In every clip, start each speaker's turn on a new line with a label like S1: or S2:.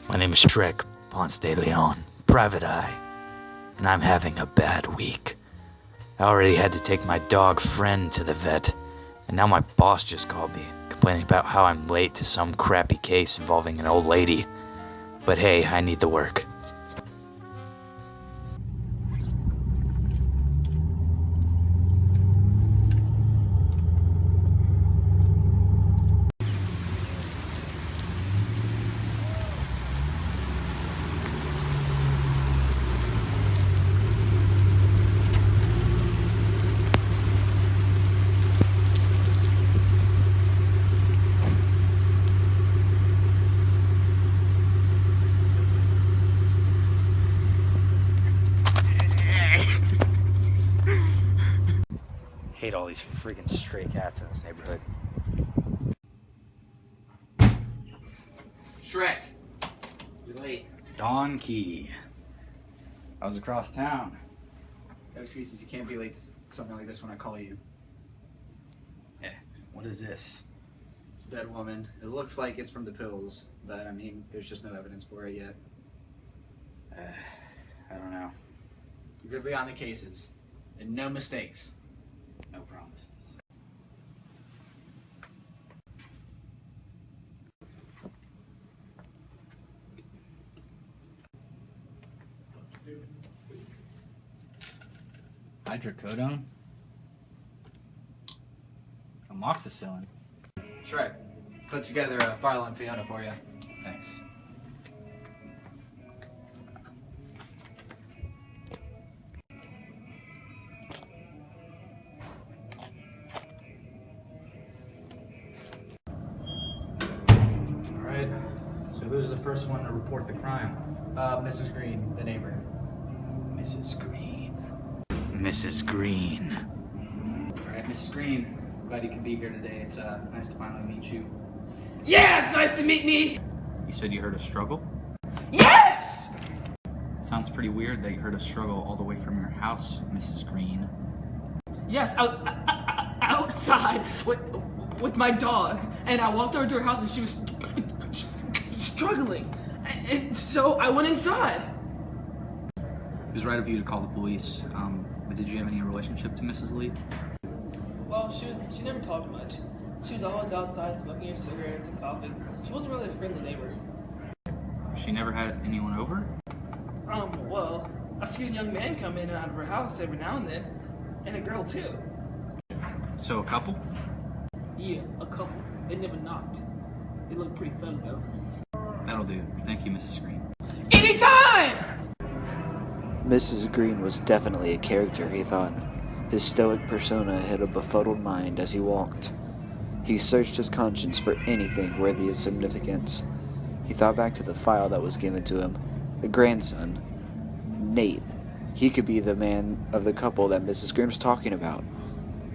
S1: My name is Shrek Ponce de Leon, Private Eye, and I'm having a bad week. I already had to take my dog friend to the vet, and now my boss just called me, complaining about how I'm late to some crappy case involving an old lady. But hey, I need the work. Hate all these freaking stray cats in this neighborhood.
S2: Shrek, you're late.
S1: Don Key. I was across town.
S2: No excuses, you can't be late to something like this when I call you.
S1: Yeah, what is this?
S2: It's a dead woman. It looks like it's from the pills, but I mean, there's just no evidence for it yet.
S1: I don't know.
S2: You're gonna be on the cases, and no mistakes.
S1: No promises. Hydrocodone? Amoxicillin?
S2: Shrek, put together a file on Fiona for you.
S1: Thanks. Alright, so who's the first one to report the crime?
S2: Mrs. Green, the neighbor.
S1: Mrs. Green. Mrs. Green. Alright, Mrs. Green, glad you could be here today. It's nice to finally meet you.
S3: Yes, nice to meet me.
S1: You said you heard a struggle?
S3: Yes.
S1: Sounds pretty weird that you heard a struggle all the way from your house, Mrs. Green.
S3: Yes, outside with my dog, and I walked over to her house, and she was struggling, and so I went inside.
S1: It was right of you to call the police. But did you have any relationship to Mrs. Lee?
S3: Well, she never talked much. She was always outside smoking her cigarettes and coffee. She wasn't really a friendly neighbor.
S1: She never had anyone over?
S3: Well, I see a young man come in and out of her house every now and then, and a girl too.
S1: So a couple?
S3: Yeah, a couple. They never knocked. They looked pretty fun though.
S1: That'll do. Thank you, Mrs. Green.
S3: Anytime!
S4: Mrs. Green was definitely a character, he thought. His stoic persona hid a befuddled mind as he walked. He searched his conscience for anything worthy of significance. He thought back to the file that was given to him. The grandson, Nate. He could be the man of the couple that Mrs. Green was talking about.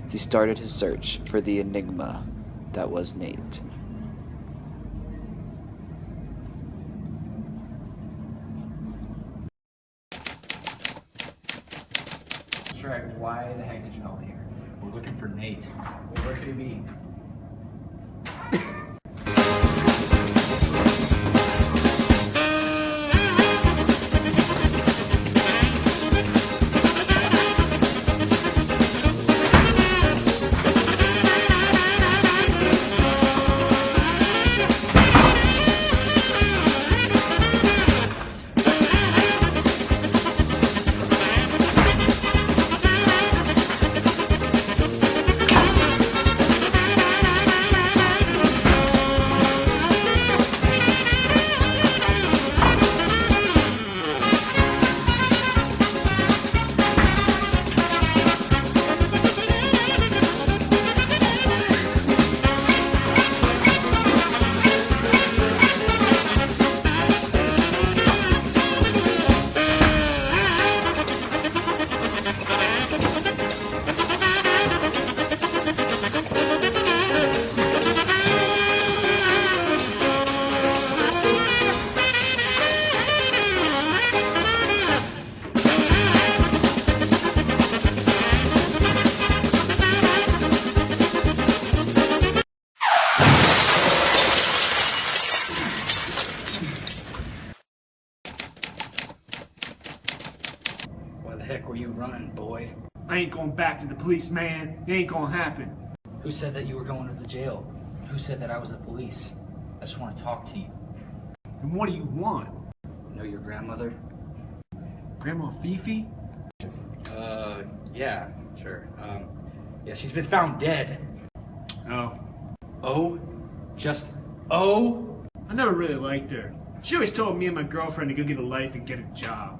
S4: He started his search for the enigma that was Nate.
S2: Shrek, why the heck did you call me here?
S1: We're looking for Nate.
S2: Where could he be?
S5: going back to the police, man. It ain't gonna happen.
S6: Who said that you were going to the jail? Who said that I was the police? I just want to talk to you.
S5: And what do you want?
S6: Know your grandmother?
S5: Grandma Fifi?
S6: Yeah, sure. Yeah, she's been found dead.
S5: Oh.
S6: Oh? Just oh?
S5: I never really liked her. She always told me and my girlfriend to go get a life and get a job.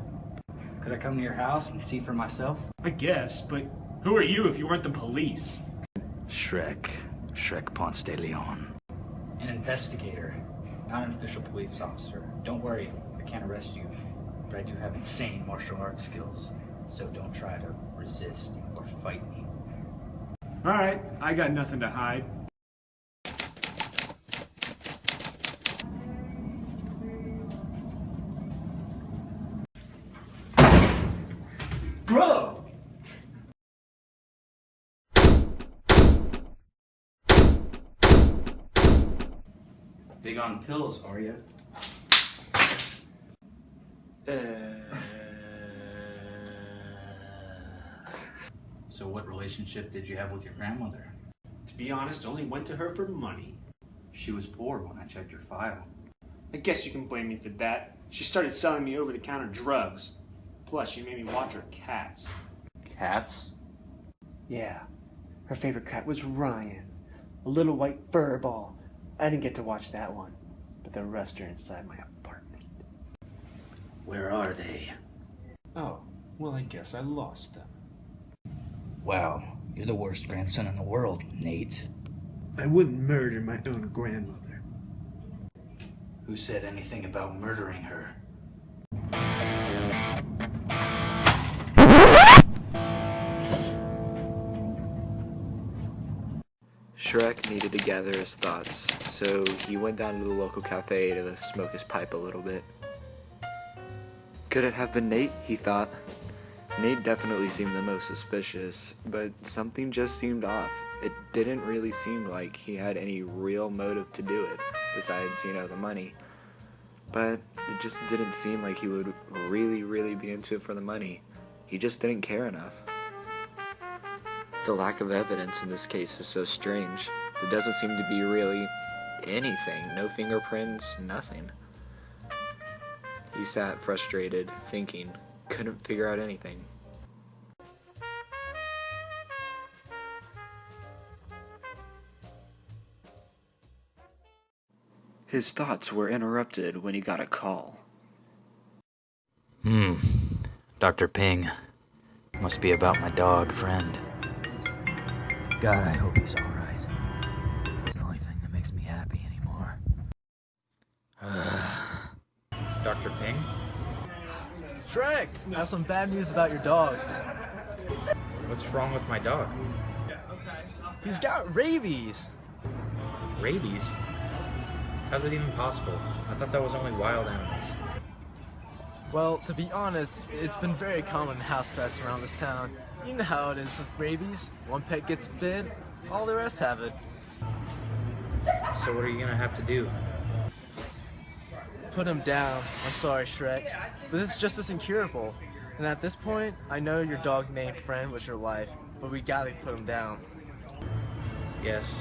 S6: Could I come to your house and see for myself?
S5: I guess, but who are you if you weren't the police?
S1: Shrek Ponce de Leon.
S6: An investigator, not an official police officer. Don't worry, I can't arrest you. But I do have insane martial arts skills, so don't try to resist or fight me.
S5: Alright, I got nothing to hide.
S6: Bro! Big on pills, are you? So what relationship did you have with your grandmother?
S5: To be honest, only went to her for money.
S6: She was poor when I checked your file.
S5: I guess you can blame me for that. She started selling me over-the-counter drugs. Plus, she made me watch her cats.
S6: Cats?
S7: Yeah, her favorite cat was Ryan, a little white fur ball. I didn't get to watch that one, but the rest are inside my apartment.
S6: Where are they?
S7: Oh, well, I guess I lost them.
S6: Wow, you're the worst grandson in the world, Nate.
S7: I wouldn't murder my own grandmother.
S6: Who said anything about murdering her?
S4: Shrek needed to gather his thoughts, so he went down to the local cafe to smoke his pipe a little bit. Could it have been Nate, he thought. Nate definitely seemed the most suspicious, but something just seemed off. It didn't really seem like he had any real motive to do it, besides, the money. But it just didn't seem like he would really be into it for the money. He just didn't care enough. The lack of evidence in this case is so strange. There doesn't seem to be really anything. No fingerprints, nothing. He sat frustrated, thinking, couldn't figure out anything. His thoughts were interrupted when he got a call.
S1: Dr. Ping. Must be about my dog friend. God, I hope he's alright. It's the only thing that makes me happy anymore.
S6: Dr. Ping?
S8: Shrek, I have some bad news about your dog.
S1: What's wrong with my dog?
S8: He's got rabies.
S1: Rabies? How's it even possible? I thought that was only wild animals.
S8: Well, to be honest, it's been very common in house pets around this town. You know how it is with rabies. One pet gets bit, all the rest have it.
S1: So what are you gonna have to do?
S8: Put him down. I'm sorry, Shrek, but this just isn't curable. And at this point, I know your dog named Friend was your life, but we gotta put him down.
S1: Yes,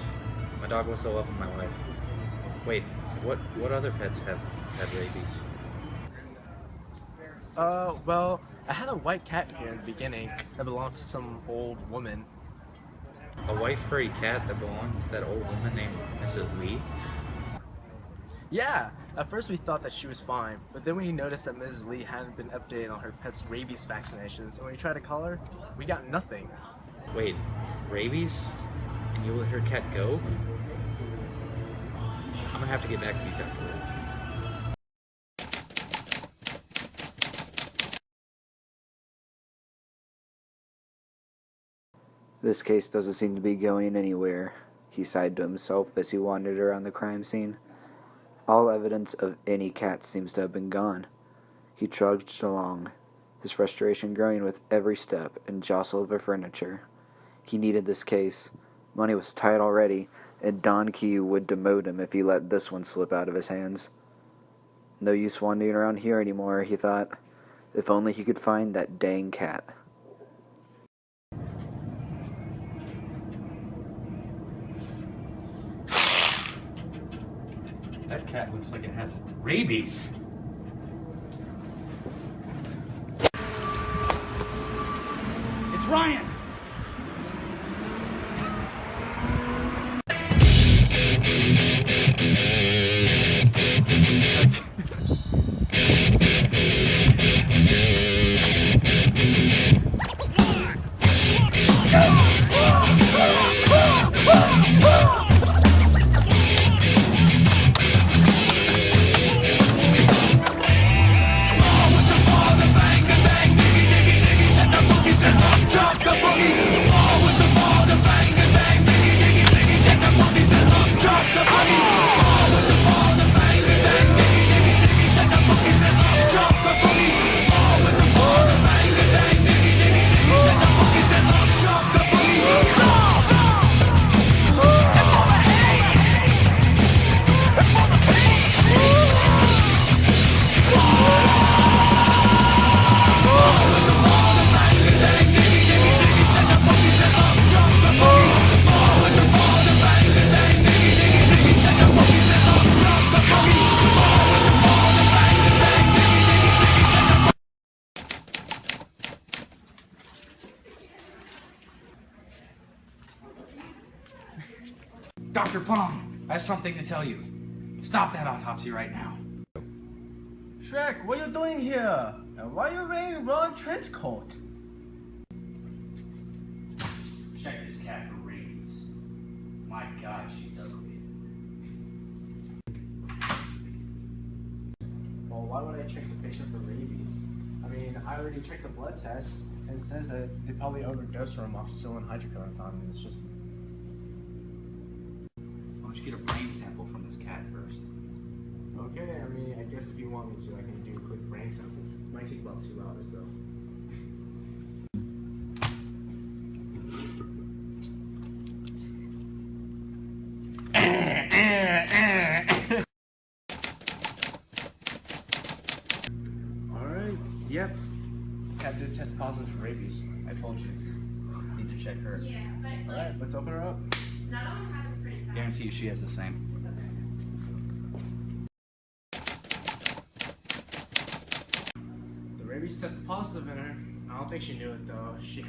S1: my dog was the love of my life. Wait, what other pets have had rabies?
S8: Well, I had a white cat here in the beginning that belonged to some old woman.
S1: A white furry cat that belonged to that old woman named Mrs. Lee?
S8: Yeah, at first we thought that she was fine, but then we noticed that Mrs. Lee hadn't been updated on her pet's rabies vaccinations, and when we tried to call her, we got nothing.
S1: Wait, rabies? And you let her cat go? I'm gonna have to get back to you, Dr. Lee.
S4: This case doesn't seem to be going anywhere, he sighed to himself as he wandered around the crime scene. All evidence of any cat seems to have been gone. He trudged along, his frustration growing with every step and jostle of the furniture. He needed this case. Money was tight already, and Don Key would demote him if he let this one slip out of his hands. No use wandering around here anymore, he thought. If only he could find that dang cat.
S6: That cat looks like it has rabies. It's Ryan! Dr. Pong, I have something to tell you. Stop that autopsy right now.
S8: Shrek, what are you doing here? And why are you wearing a wrong trench coat?
S6: Check this cat for rabies. My God, she's ugly.
S8: Well, why would I check the patient for rabies? I mean, I already checked the blood test, and it says that they probably overdosed from amoxicillin hydrocodone, and it's just...
S6: Why don't you get a brain sample from this cat first?
S8: Okay, I mean, I guess if you want me to, I can do a quick brain sample. It might take about 2 hours, though. Alright, yep. Cat did test positive for rabies.
S6: I told you. Need to check her.
S8: Alright, let's open her up.
S6: Guarantee you she has the same.
S8: The rabies tested positive in her. I don't think she knew it though. She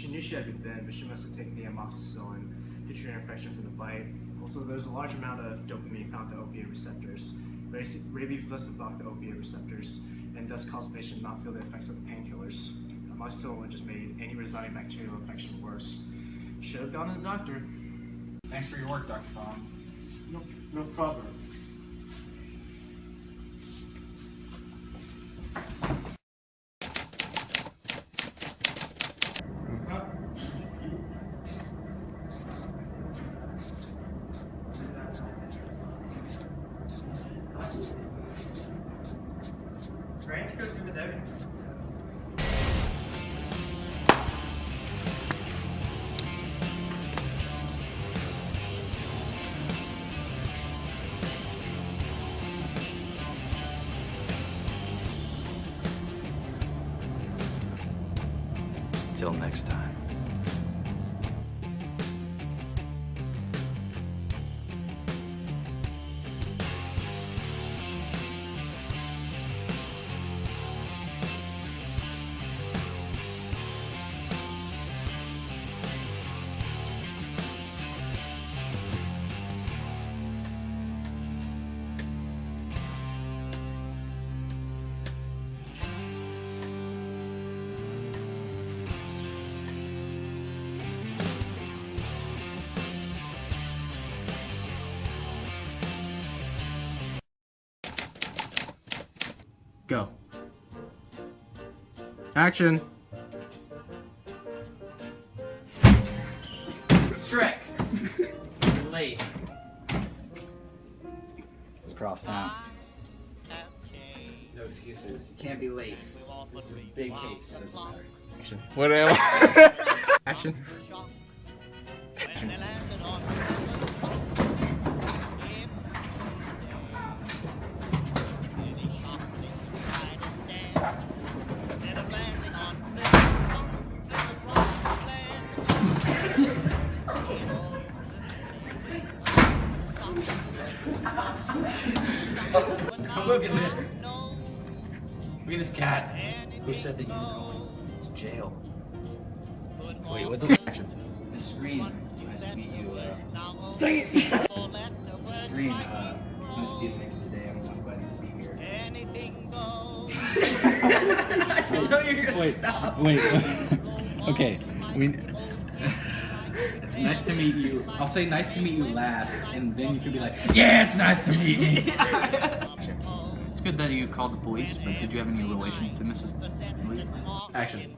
S8: knew she had been bitten, but she must have taken the amoxicillin to treat her infection from the bite. Also, there's a large amount of dopamine found at the opiate receptors. Rabies doesn't block the opiate receptors and thus cause the patient not feel the effects of the painkillers. Amoxicillin just made any residing bacterial infection worse. Should have gone to the doctor.
S6: Thanks for your work, Dr. Pong.
S7: No problem.
S3: Ranch goes through the Debbie.
S1: Till next time.
S8: Go. Action.
S2: Shrek! You're late.
S6: It's across town.
S2: No excuses. You can't be late. This is a big case. Doesn't matter.
S8: Action. What am I? Action. Action.
S6: Look at this. Look at this cat. Who said that you were going to jail? Wait, what the action? Miss Green, nice to meet you.
S7: Dang it!
S6: Miss Green, nice of you to make it today. I'm glad you could be here. I know you're gonna stop.
S9: Wait. Okay. Nice to meet you. I'll say nice to meet you last, and then you can be like, yeah, it's nice to meet me. It's good that you called the police, but did you have any relation to Mrs. Lee? Action.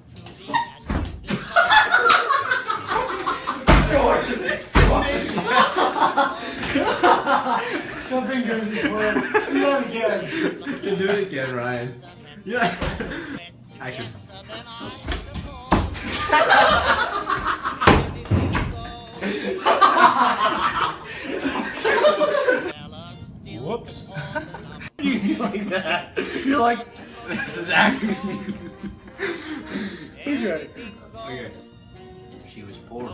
S7: Nothing goes before. Do that again.
S9: Do it again, Ryan. Yeah. Action. Whoops.
S7: You like that? You're like,
S9: This is acting.
S7: okay.
S6: Okay. She was poor.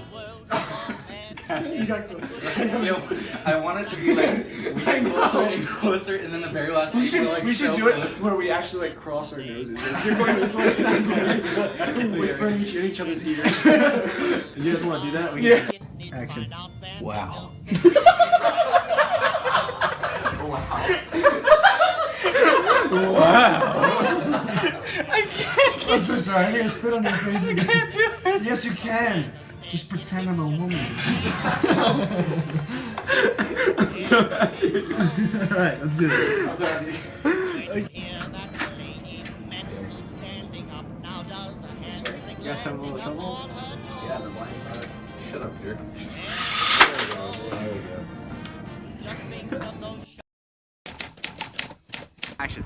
S7: You got close.
S6: Yo, I wanted to be like, we get closer and closer, and then the very last
S7: We
S6: scene,
S7: should,
S6: we're like
S7: we should
S6: so
S7: do it
S6: close.
S7: where we actually like cross our noses. Like, you're going this way, and I'm going this way, and whispering in each other's ears.
S8: You guys want to do that? We
S7: Yeah.
S8: can action.
S9: Wow.
S7: I'm so sorry. I'm gonna spit on your face again. I can't do it. Yes, you can. Just pretend I'm a woman.
S8: So happy. Alright, let's do this.
S7: I'm sorry.
S8: You guys have a little trouble?
S6: Yeah, the lines are. Shut up, jerk.
S8: Action.